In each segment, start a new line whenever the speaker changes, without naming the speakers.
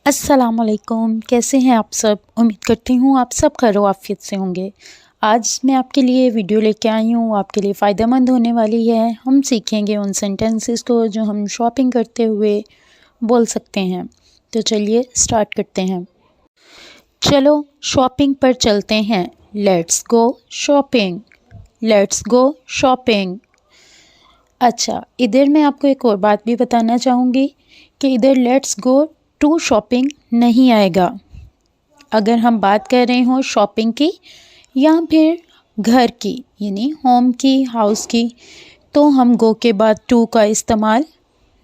अस्सलामुअलैकुम, कैसे हैं आप सब। उम्मीद करती हूँ आप सब खैरो आफियत से होंगे। आज मैं आपके लिए वीडियो लेके आई हूँ, आपके लिए फ़ायदेमंद होने वाली है। हम सीखेंगे उन सेंटेंसेस को जो हम शॉपिंग करते हुए बोल सकते हैं। तो चलिए स्टार्ट करते हैं। चलो शॉपिंग पर चलते हैं। Let's go shopping, let's go shopping. अच्छा, इधर मैं आपको एक और बात भी बताना चाहूँगी कि इधर लेट्स गो टू शॉपिंग नहीं आएगा। अगर हम बात कर रहे हो शॉपिंग की या फिर घर की यानी होम की, हाउस की, तो हम गो के बाद टू का इस्तेमाल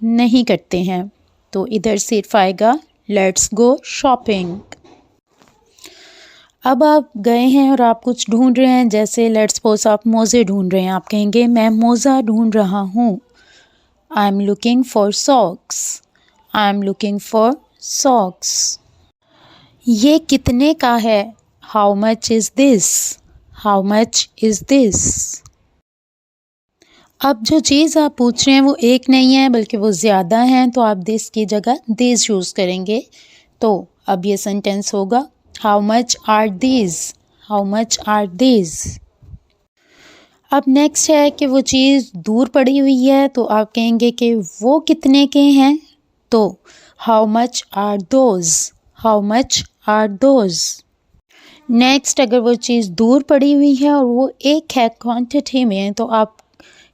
नहीं करते हैं। तो इधर सिर्फ आएगा लेट्स गो शॉपिंग। अब आप गए हैं और आप कुछ ढूंढ रहे हैं, जैसे लेट्स सपोज आप मोज़े ढूंढ रहे हैं। आप कहेंगे मैं मोज़ा ढूंढ रहा हूँ। I am looking for socks, I am looking for socks. ये कितने का है? How much is this, how much is this. अब जो चीज़ आप पूछ रहे हैं वो एक नहीं है बल्कि वो ज़्यादा हैं, तो आप दिस की जगह दिस यूज़ करेंगे। तो अब ये सेंटेंस होगा how much are these, how much are these. अब नेक्स्ट है कि वो चीज़ दूर पड़ी हुई है, तो आप कहेंगे कि वो कितने के हैं। तो how much are those, how much are those. Next, अगर वो चीज़ दूर पड़ी हुई है और वो एक है क्वांटिटी में, तो आप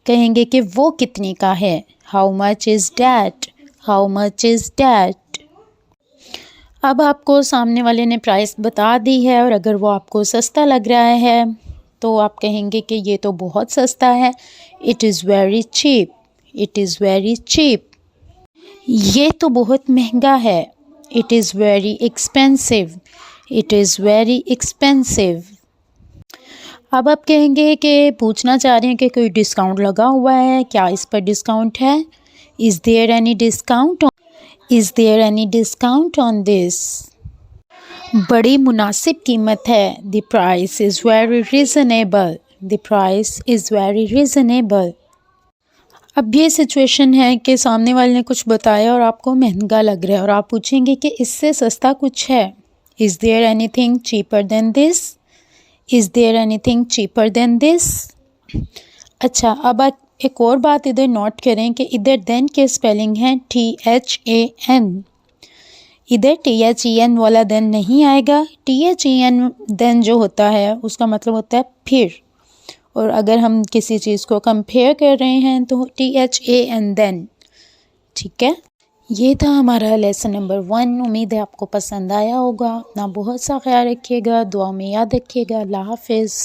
कहेंगे कि वो कितने का है। How much is that, how much is that. अब आपको सामने वाले ने प्राइस बता दी है और अगर वो आपको सस्ता लग रहा है तो आप कहेंगे कि ये तो बहुत सस्ता है। It is very cheap, it is very cheap. ये तो बहुत महंगा है। It is very expensive, it is very expensive. अब आप कहेंगे कि पूछना चाह रहे हैं कि कोई डिस्काउंट लगा हुआ है, क्या इस पर डिस्काउंट है। Is there any discount, is there any discount on this. बड़ी मुनासिब कीमत है। The price is very reasonable, the price is very reasonable. अब ये सिचुएशन है कि सामने वाले ने कुछ बताया और आपको महंगा लग रहा है और आप पूछेंगे कि इससे सस्ता कुछ है। Is there anything cheaper than this, is there anything cheaper than this. अच्छा, अब आप एक और बात इधर नोट करें कि इधर देन के स्पेलिंग हैं THAN। इधर THEN वाला देन नहीं आएगा। THEN देन जो होता है उसका मतलब होता है फिर, और अगर हम किसी चीज़ को कंपेयर कर रहे हैं तो THAN देन। ठीक है, ये था हमारा लेसन नंबर 1। उम्मीद है आपको पसंद आया होगा। अपना बहुत सा ख्याल रखिएगा, दुआ में याद रखिएगा। अल्लाह हाफिज़।